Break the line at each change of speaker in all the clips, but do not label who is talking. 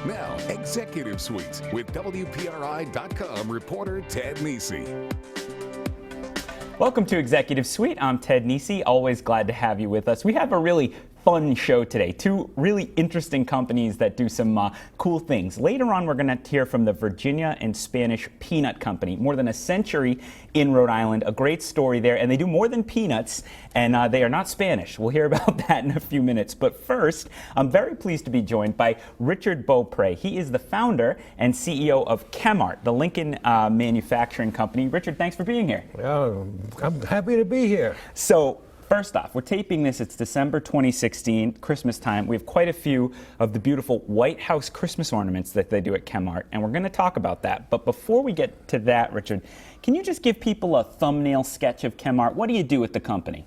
Now, Executive Suites with WPRI.com reporter Ted Nesi.
Welcome to Executive Suite. I'm Ted Nesi. Always glad to have you with us. We have a really fun show today. Two really interesting companies that do some cool things. Later on, we're going to hear from the Virginia and Spanish Peanut Company. More than a century in Rhode Island. A great story there. And they do more than peanuts, and they are not Spanish. We'll hear about that in a few minutes. But first, I'm very pleased to be joined by Richard Beaupre. He is the founder and CEO of ChemArt, the Lincoln manufacturing company. Richard, thanks for being here.
Well, I'm happy to be here.
So, first off, we're taping this, it's December 2016, Christmas time. We have quite a few of the beautiful White House Christmas ornaments that they do at ChemArt, and we're going to talk about that. But before we get to that, Richard, can you just give people a thumbnail sketch of ChemArt? What do you do with the company?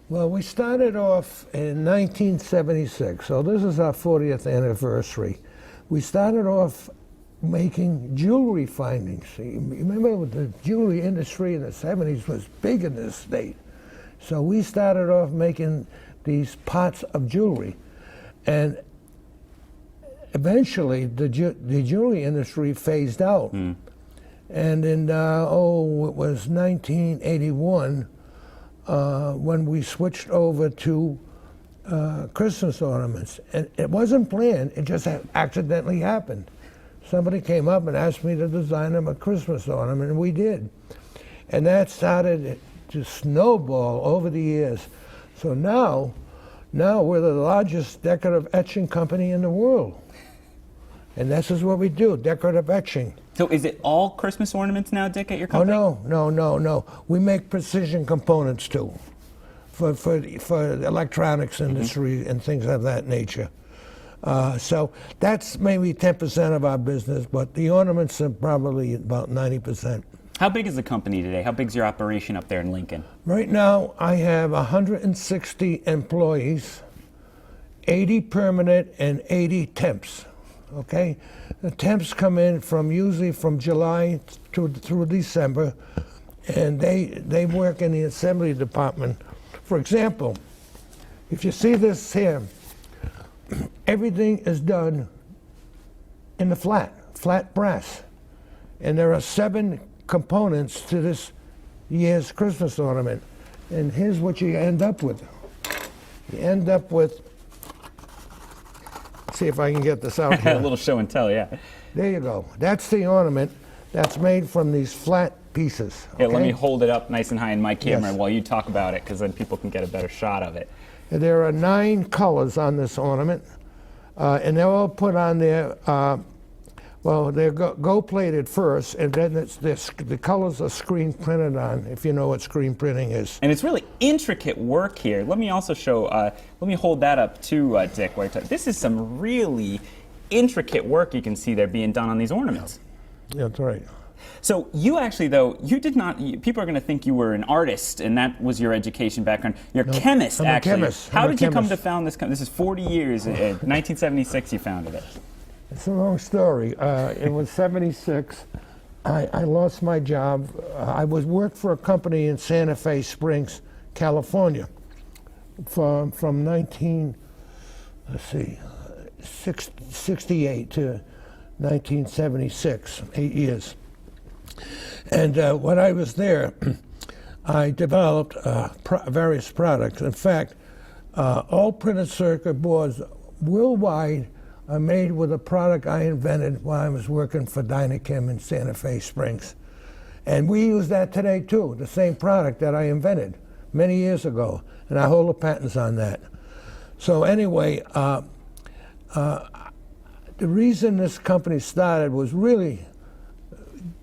Well, we started off in 1976, so this is our 40th anniversary. We started off making jewelry findings. Remember, the jewelry industry in the 70s was big in this state. So we started off making these pots of jewelry, and eventually the jewelry industry phased out. And in, it was 1981 when we switched over to Christmas ornaments. And it wasn't planned, it just accidentally happened. Somebody came up and asked me to design them a Christmas ornament, and we did. And that started to snowball over the years. So now we're the largest decorative etching company in the world. And this is what we do, decorative etching.
So is it all Christmas ornaments now, Dick, at your company?
Oh, no. We make precision components too, for the electronics industry and things of that nature. So that's maybe 10% of our business, but the ornaments are probably about 90%.
How big is the company today? How big is your operation up there in Lincoln?
Right now, I have 160 employees, 80 permanent and 80 temps, okay? The temps come in usually from July through December, and they work in the assembly department. For example, if you see this here, everything is done in the flat brass. And there are 7 components to this year's Christmas ornament. And here's what you end up with. You end up with, see if I can get this out here.
A little show and tell, yeah.
There you go. That's the ornament that's made from these flat pieces.
Yeah,
okay?
let me hold it up nice and high in my camera
Yes.
while you talk about it, because then people can get a better shot of it.
There are 9 colors on this ornament, and they're all put on there. Well, they're gold-plated first, and then the colors are screen printed on, if you know what screen printing is.
And it's really intricate work here. Let me also show, let me hold that up too, Dick. This is some really intricate work you can see there being done on these ornaments.
Yeah, that's right.
So you actually, though, you did not, people are going to think you were an artist, and that was your education background. You're a chemist,
I'm
actually.
a chemist.
How did you come to found this company? This is 40 years, 1976 you founded it.
It's a long story. It was 76. I lost my job. I worked for a company in Santa Fe Springs, California, from 68 to 1976, 8 years. And when I was there, I developed various products. In fact, all printed circuit boards worldwide are made with a product I invented while I was working for Dynachem in Santa Fe Springs. And we use that today too, the same product that I invented many years ago, and I hold the patents on that. So anyway, the reason this company started was really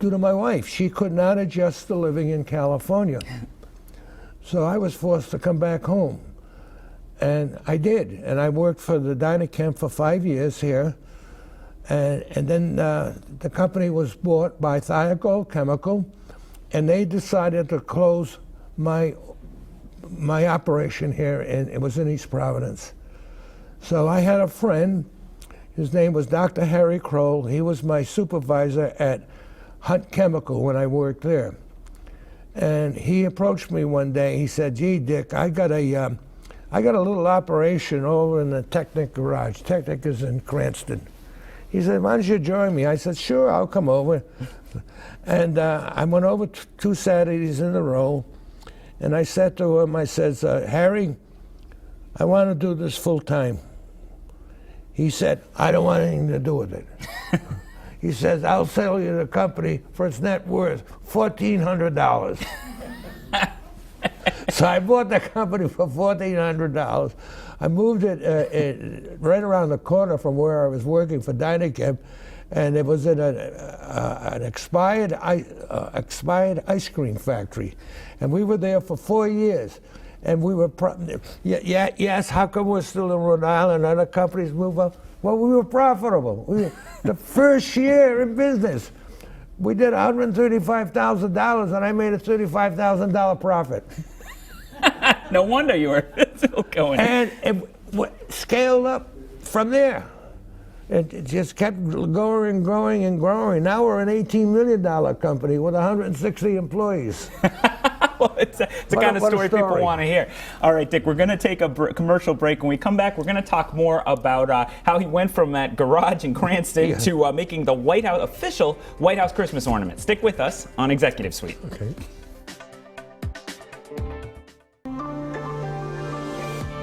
due to my wife. She could not adjust to living in California. So I was forced to come back home. And I did, and I worked for the Dynachem for 5 years here, and then the company was bought by Thiago Chemical, and they decided to close my operation here, and it was in East Providence. So I had a friend, his name was Dr. Harry Kroll. He was my supervisor at Hunt Chemical when I worked there. And he approached me one day. He said, "Gee, Dick, I got a little operation over in the Technic garage." Technic is in Cranston. He said, why don't you join me? I said, sure, I'll come over. And I went over 2 Saturdays in a row, and I said to him, I says, Harry, I want to do this full time. He said, I don't want anything to do with it. He says, I'll sell you the company for its net worth, $1,400. So I bought the company for $1,400. I moved it right around the corner from where I was working for Dynachem, and it was in an expired ice cream factory. And we were there for 4 years. And we were, yes, how come we're still in Rhode Island? Other companies move up. Well, we were profitable. The first year in business, we did $135,000, and I made a $35,000 profit.
No wonder you were still going.
And it scaled up from there. It just kept going and growing and growing. Now we're an $18 million company with 160 employees.
Well, it's the kind of story people want to hear. All right, Dick, we're going to take a commercial break. When we come back, we're going to talk more about how he went from that garage in Cranston to making the White House official White House Christmas ornament. Stick with us on Executive Suite.
Okay.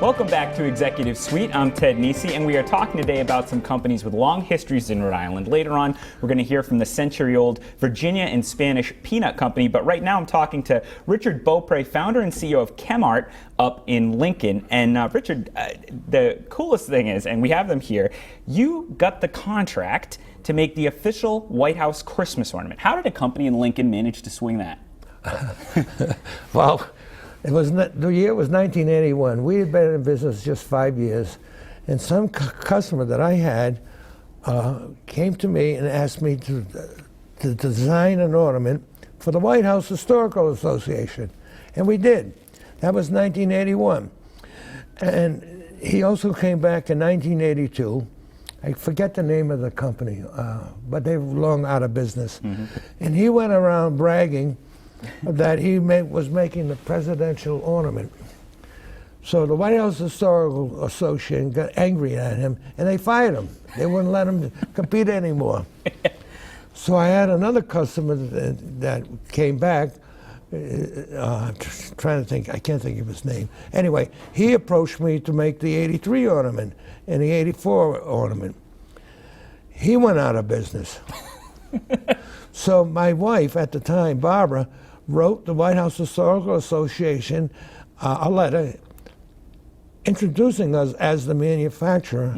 Welcome back to Executive Suite. I'm Ted Nisi, and we are talking today about some companies with long histories in Rhode Island. Later on, we're going to hear from the century-old Virginia and Spanish Peanut Company, but right now I'm talking to Richard Beaupre, founder and CEO of ChemArt up in Lincoln. And Richard, the coolest thing is, and we have them here, you got the contract to make the official White House Christmas ornament. How did a company in Lincoln manage to swing that?
Well, the year was 1981. We had been in business just 5 years, and some customer that I had came to me and asked me to design an ornament for the White House Historical Association, and we did. That was 1981. And he also came back in 1982. I forget the name of the company, but they were long out of business. Mm-hmm. And he went around bragging that he was making the presidential ornament. So the White House Historical Association got angry at him, and they fired him. They wouldn't let him compete anymore. So I had another customer that came back. I'm trying to think, I can't think of his name. Anyway, he approached me to make the 83 ornament and the 84 ornament. He went out of business. So my wife at the time, Barbara, wrote the White House Historical Association a letter introducing us as the manufacturer,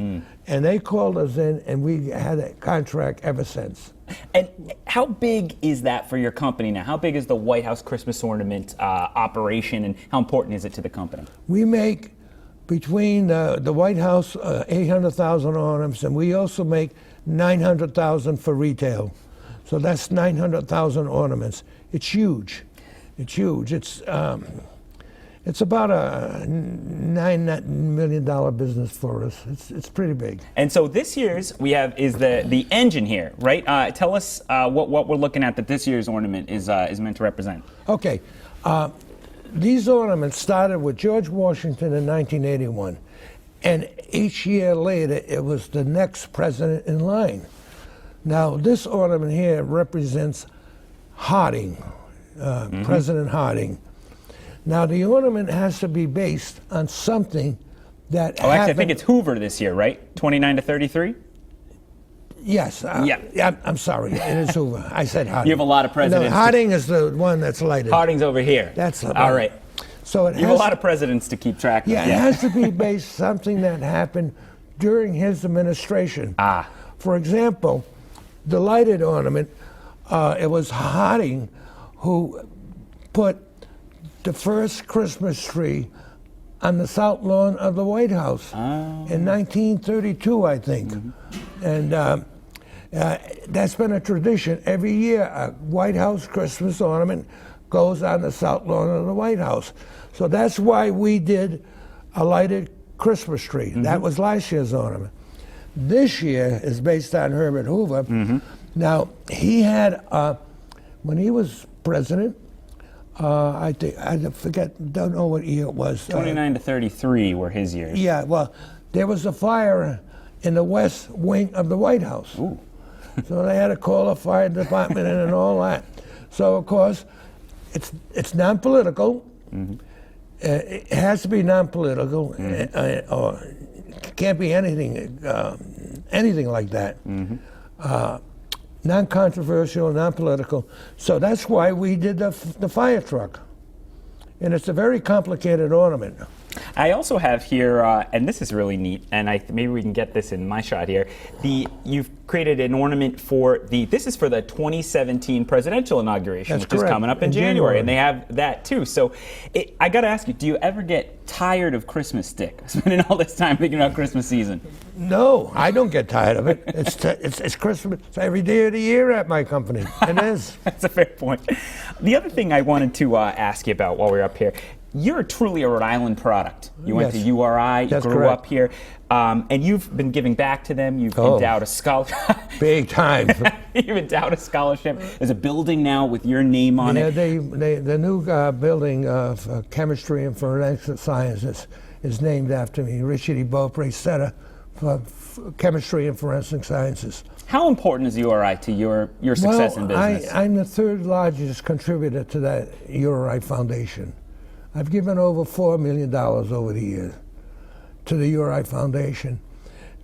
and they called us in, and we had a contract ever since.
And how big is that for your company now? How big is the White House Christmas ornament operation, and how important is it to the company?
We make between the White House 800,000 ornaments, and we also make 900,000 for retail. So that's 900,000 ornaments. It's huge. It's huge. It's about a $9 million business for us. It's pretty big.
And so this year's is the engine here, right? Tell us what we're looking at that this year's ornament is meant to represent.
Okay. These ornaments started with George Washington in 1981, and each year later it was the next president in line. Now, this ornament here represents Harding, President Harding. Now, the ornament has to be based on something that
happened. Actually, I think it's Hoover this year, right? 29 to 33?
Yes. Yeah. I'm sorry. It is Hoover. I said Harding.
You have a lot of presidents.
No, Harding is the one that's lighted.
Harding's over here.
That's
all right.
So
you have a lot of presidents to keep track of.
Yeah, it has to be based something that happened during his administration. For example, the lighted ornament, it was Harding who put the first Christmas tree on the south lawn of the White House in 1932, I think. Mm-hmm. And that's been a tradition. Every year, a White House Christmas ornament goes on the south lawn of the White House. So that's why we did a lighted Christmas tree. Mm-hmm. That was last year's ornament. This year is based on Herbert Hoover. Mm-hmm. Now, he had, when he was president, I don't know what year it was.
29 to 33 were his years.
Yeah, well, there was a fire in the west wing of the White House.
Ooh.
So they had to call a fire department in and all that. So of course, it's non-political. It has to be non-political, or it can't be anything like that. Non-controversial, non-political. So that's why we did the fire truck. And it's a very complicated ornament.
I also have here, and this is really neat, and maybe we can get this in my shot here. You've created an ornament for this is for the 2017 presidential inauguration,
That's
which
correct.
is coming up in January, and they have that too. So I got to ask you, do you ever get tired of Christmas, Dick? Spending all this time thinking about Christmas season.
No, I don't get tired of it. It's Christmas every day of the year at my company. It is.
That's a fair point. The other thing I wanted to ask you about while we're up here, you're truly a Rhode Island product. You went to URI, you grew
correct.
up here, and you've been giving back to them. You've endowed a scholarship.
Big time.
You've endowed a scholarship. There's a building now with your name on it.
The new building of chemistry and forensic sciences is named after me, Richard E. Beaupre Center for Chemistry and Forensic Sciences.
How important is URI to your success in business?
I'm the third largest contributor to that URI Foundation. I've given over $4 million over the years to the URI Foundation.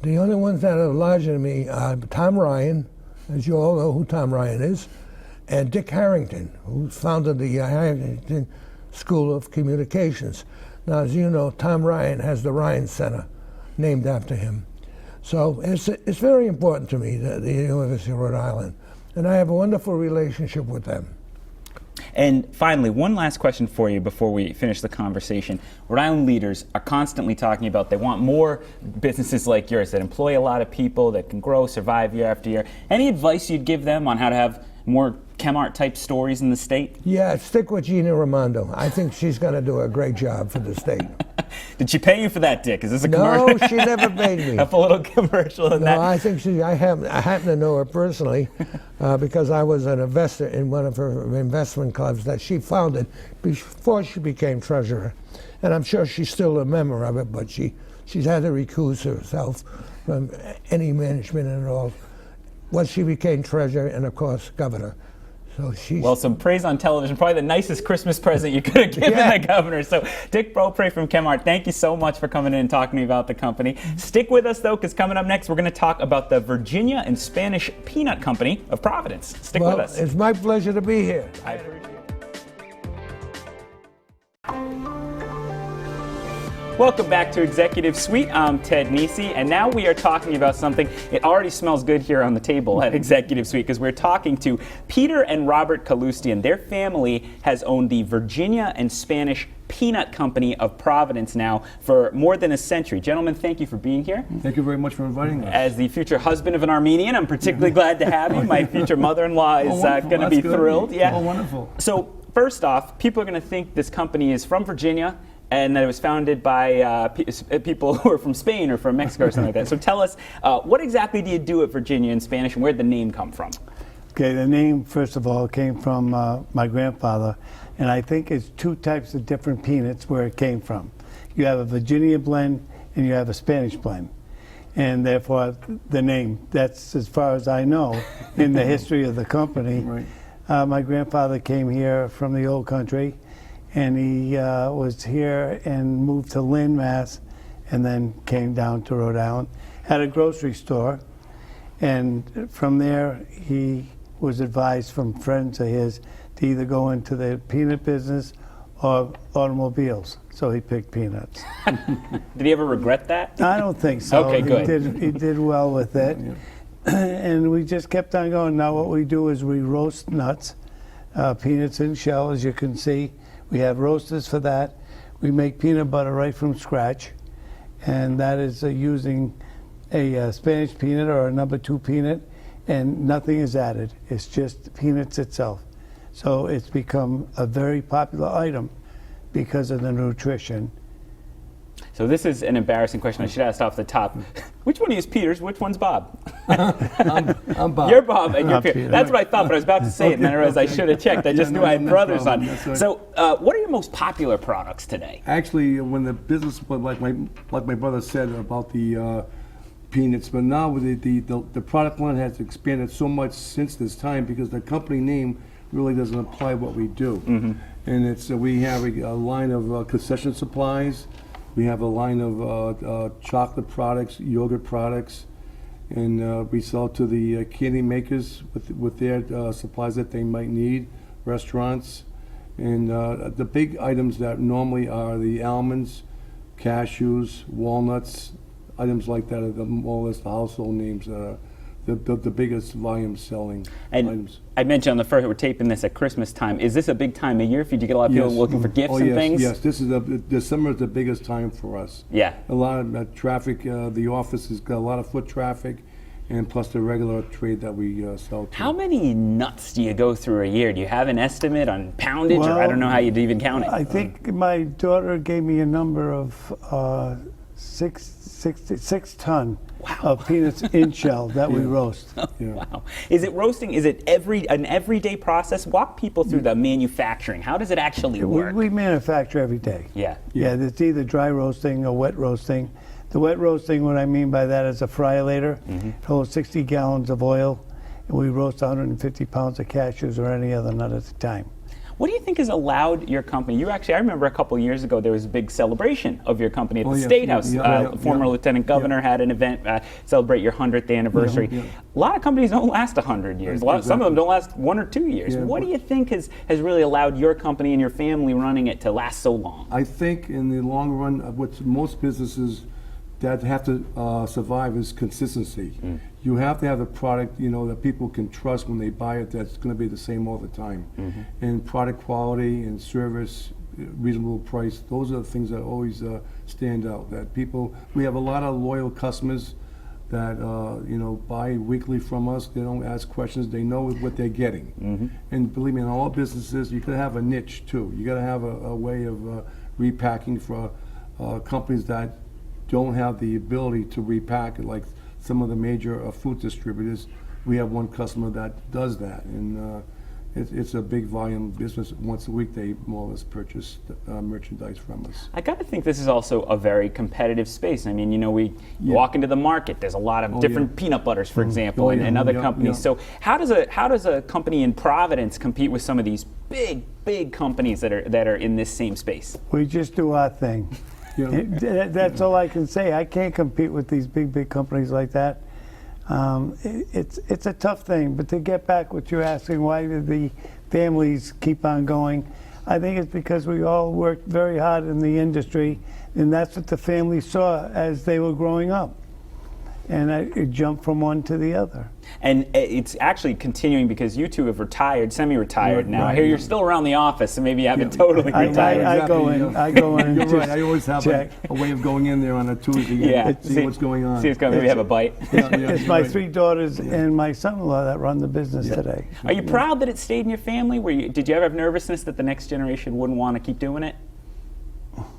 The only ones that are larger than me are Tom Ryan, as you all know who Tom Ryan is, and Dick Harrington, who founded the Harrington School of Communications. Now, as you know, Tom Ryan has the Ryan Center named after him. So it's very important to me, the University of Rhode Island, and I have a wonderful relationship with them.
And finally, one last question for you before we finish the conversation. Rhode Island leaders are constantly talking about they want more businesses like yours that employ a lot of people, that can grow, survive year after year. Any advice you'd give them on how to have more ChemArt type stories in the state?
Yeah, stick with Gina Raimondo. I think she's going to do a great job for the state.
Did she pay you for that, Dick? Is this a commercial?
No, she never paid me.
A little commercial in that?
No, I think I happen to know her personally because I was an investor in one of her investment clubs that she founded before she became treasurer. And I'm sure she's still a member of it, but she's had to recuse herself from any management and all once she became treasurer and, of course, governor. So
well, some praise on television, probably the nicest Christmas present you could have given the governor. So Dick Beaupre from ChemArt, thank you so much for coming in and talking to me about the company. Stick with us, though, because coming up next, we're going to talk about the Virginia and Spanish Peanut Company of Providence. Stick with us.
It's my pleasure to be here.
I appreciate it. Welcome back to Executive Suite. I'm Ted Nisi, and now we are talking about something. It already smells good here on the table at Executive Suite because we're talking to Peter and Robert Kaloostian. Their family has owned the Virginia and Spanish Peanut Company of Providence now for more than a century. Gentlemen, thank you for being here.
Thank you very much for inviting us.
As the future husband of an Armenian, I'm particularly glad to have you. My future mother-in-law is going to be thrilled.
Yeah. Oh, wonderful.
So first off, people are going to think this company is from Virginia and that it was founded by people who are from Spain or from Mexico or something like that. So tell us, what exactly do you do at Virginia in Spanish, and where did the name come from?
Okay, the name, first of all, came from my grandfather, and I think it's two types of different peanuts where it came from. You have a Virginia blend and you have a Spanish blend. And therefore, the name, that's as far as I know in the history of the company. Right. My grandfather came here from the old country, and he was here and moved to Lynn, Mass, and then came down to Rhode Island, had a grocery store, and from there he was advised from friends of his to either go into the peanut business or automobiles, so he picked peanuts.
Did he ever regret that?
I don't think so.
Okay, good.
He did well with it, and we just kept on going. Now what we do is we roast nuts, peanuts in shell, as you can see. We have roasters for that. We make peanut butter right from scratch, and that is using a Spanish peanut or a number 2 peanut, and nothing is added. It's just peanuts itself. So it's become a very popular item because of the nutrition.
So this is an embarrassing question. I should ask off the top. Which one is Peter's? Which one's Bob?
I'm Bob.
You're Bob and you're Peter.
Peter.
That's what I thought, but I was about to say it, and then I realized I should have checked. I just knew I had brothers on.
Right.
So what are your most popular products today?
Actually, when the business, like my brother said about the peanuts, but now with the product line has expanded so much since this time because the company name really doesn't apply what we do. And it's we have a line of concession supplies, we have a line of chocolate products, yogurt products, and we sell to the candy makers with their supplies that they might need, restaurants, and the big items that normally are the almonds, cashews, walnuts, items like that are more or less the household names that are the biggest volume selling items.
I mentioned on the first, we're taping this at Christmas time. Is this a big time of year? Did you get a lot of people looking for gifts and things?
Yes, this is December is the biggest time for us.
Yeah.
A lot of traffic. The office has got a lot of foot traffic, and plus the regular trade that we sell to.
How many nuts do you go through a year? Do you have an estimate on poundage, or I don't know how you'd even count it?
I think my daughter gave me a number of 6 ton of peanuts in shell that we roast.
Wow. Is it roasting? Is it an everyday process? Walk people through the manufacturing. How does it actually work?
We manufacture every day.
Yeah.
Yeah, it's either dry roasting or wet roasting. The wet roasting, what I mean by that is a fryolator. It holds 60 gallons of oil, and we roast 150 pounds of cashews or any other nut at a time.
What do you think has allowed your company? I remember a couple of years ago there was a big celebration of your company at the State House. Former Lieutenant Governor had an event celebrate your 100th anniversary. A lot of companies don't last 100 years. Some of them don't last 1 or 2 years. What do you think has really allowed your company and your family running it to last so long?
I think in the long run, what most businesses that have to survive is consistency. You have to have a product, that people can trust when they buy it. That's going to be the same all the time. And product quality and service, reasonable price. Those are the things that always stand out. We have a lot of loyal customers that buy weekly from us. They don't ask questions. They know what they're getting. And believe me, in all businesses, you could have a niche too. You got to have a way of repacking for companies that don't have the ability to repack it, like some of the major food distributors. We have one customer that does that, and it's a big volume business. Once a week they more or less purchase merchandise from us.
I got to think this is also a very competitive space. I mean, we walk into the market, there's a lot of different peanut butters, for example, and other companies. So how does a company in Providence compete with some of these big companies that are in this same space?
We just do our thing. That's all I can say. I can't compete with these big companies like that. It's a tough thing, but to get back what you're asking, why do the families keep on going? I think it's because we all worked very hard in the industry, and that's what the family saw as they were growing up. And it jumped from one to the other.
And it's actually continuing because you two have retired, semi-retired now. I hear you're still around the office, so maybe you haven't totally retired.
I go in.
You're right. I always have a way of going in there on a Tuesday and see what's going on.
See what's going on. Maybe have a bite.
It's my 3 daughters and my son-in-law that run the business today.
Are you proud that it stayed in your family? Did you ever have nervousness that the next generation wouldn't want to keep doing it?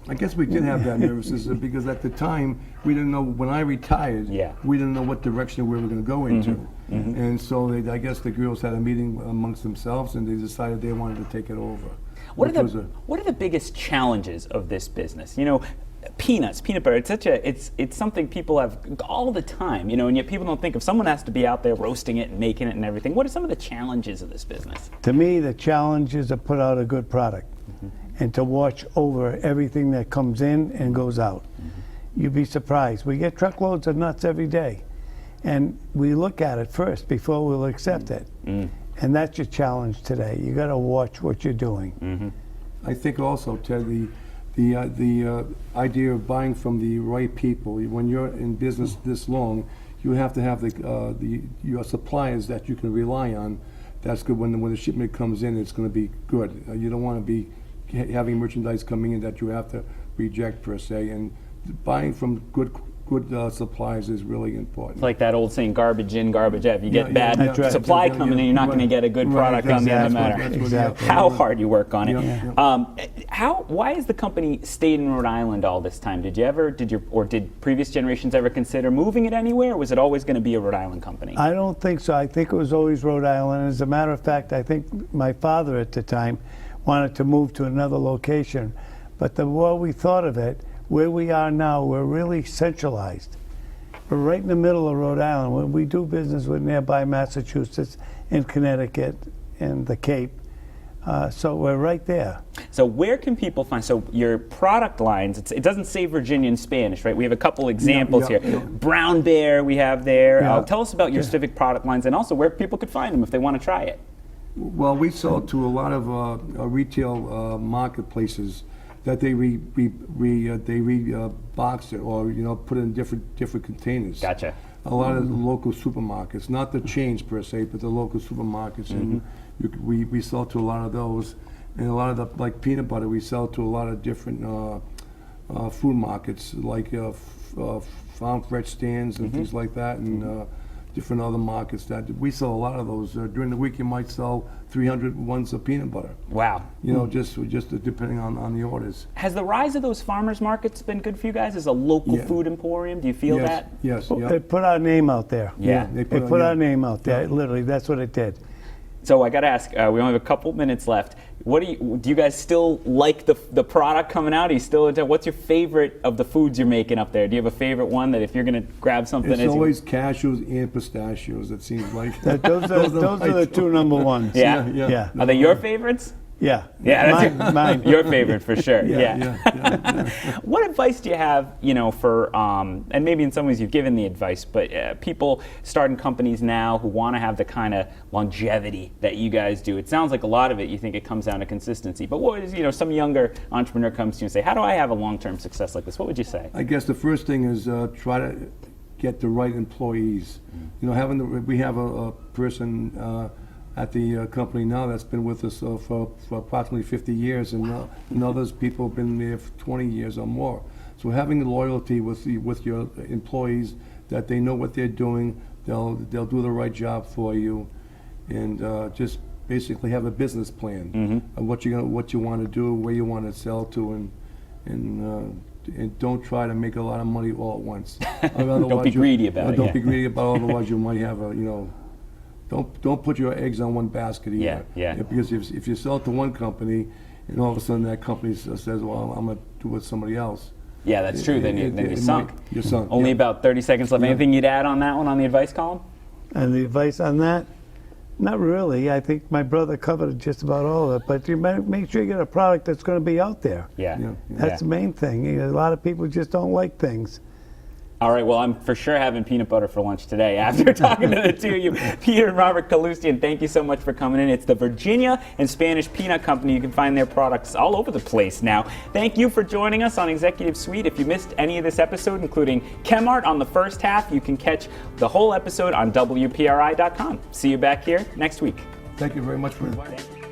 I guess we did have that nervousness because at the time we didn't know. When I retired, we didn't know what direction we were going to go into, and so I guess the girls had a meeting amongst themselves and they decided they wanted to take it over.
What are the biggest challenges of this business? Peanuts, peanut butter. It's something people have all the time, and yet people don't think if someone has to be out there roasting it and making it and everything. What are some of the challenges of this business?
To me, the challenge is to put out a good product. And to watch over everything that comes in and goes out. You'd be surprised. We get truckloads of nuts every day, and we look at it first before we'll accept it. And that's your challenge today. You got to watch what you're doing.
I think also, Ted, the idea of buying from the right people. When you're in business this long, you have to have your suppliers that you can rely on. That's good. When the shipment comes in, it's going to be good. You don't want to be having merchandise coming in that you have to reject per se, and buying from good suppliers is really important.
It's like that old saying, garbage in, garbage out. If you get bad supply coming in, you're not going to get a good product on the other matter. How hard you work on it. Why has the company stayed in Rhode Island all this time? Did previous generations ever consider moving it anywhere, or was it always going to be a Rhode Island company?
I don't think so. I think it was always Rhode Island. As a matter of fact, I think my father at the time wanted to move to another location. But the more we thought of it, where we are now, we're really centralized. We're right in the middle of Rhode Island. When we do business with nearby Massachusetts and Connecticut and the Cape, so we're right there.
So where can people find, so your product lines, it doesn't say Virginian Spanish, right? We have a couple examples here. Brown Bear we have there.
Yeah.
Tell us about your specific product lines and also where people could find them if they want to try it.
Well, we sell to a lot of retail marketplaces that they box it or put it in different containers.
Gotcha.
A lot of the local supermarkets, not the chains per se, but the local supermarkets, and we sell to a lot of those, and a lot of the like peanut butter we sell to a lot of different food markets like farm fresh stands and things like that, and different other markets that we sell a lot of those. During the week you might sell 300 ones of peanut butter.
Wow.
Just depending on the orders.
Has the rise of those farmers markets been good for you guys as a local food emporium? Do you feel
Yes,
that?
yes.
They put our name out there.
Yeah.
They put our name out there. Literally, that's what it did.
So I got to ask, we only have a couple minutes left. Do you guys still like the product coming out? Are you still into, what's your favorite of the foods you're making up there? Do you have a favorite one that if you're going to grab something?
It's always cashews and pistachios, it seems like.
Those are the two number ones.
Yeah?
Yeah.
Are they your favorites?
Yeah.
Yeah, that's
mine.
your favorite for sure.
Yeah.
What advice do you have, for, and maybe in some ways you've given the advice, but people starting companies now who want to have the kind of longevity that you guys do? It sounds like a lot of it, you think it comes down to consistency. But what is, some younger entrepreneur comes to you and say, how do I have a long-term success like this? What would you say?
I guess the first thing is try to get the right employees. We have a person at the company now that's been with us for approximately 50 years, and others people have been there for 20 years or more. So having the loyalty with your employees, that they know what they're doing, they'll do the right job for you, and just basically have a business plan of what you want to do, where you want to sell to, and don't try to make a lot of money all at once.
Don't be greedy about it.
Don't be greedy about it, otherwise you might have Don't put your eggs on one basket either.
Yeah.
Because if you sell to one company, and all of a sudden that company says, "Well, I'm going to do it with somebody else."
Yeah, that's true. Then you're sunk.
You're sunk.
Only about 30 seconds left. Anything you'd add on that one on the advice column?
And the advice on that? Not really. I think my brother covered just about all of it. But you make sure you get a product that's going to be out there.
Yeah.
That's the main thing. A lot of people just don't like things.
All right, well, I'm for sure having peanut butter for lunch today after talking to the two of you. Peter and Robert Kaloostian, thank you so much for coming in. It's the Virginia and Spanish Peanut Company. You can find their products all over the place now. Thank you for joining us on Executive Suite. If you missed any of this episode, including ChemArt on the first half, you can catch the whole episode on WPRI.com. See you back here next week.
Thank you very much for inviting me.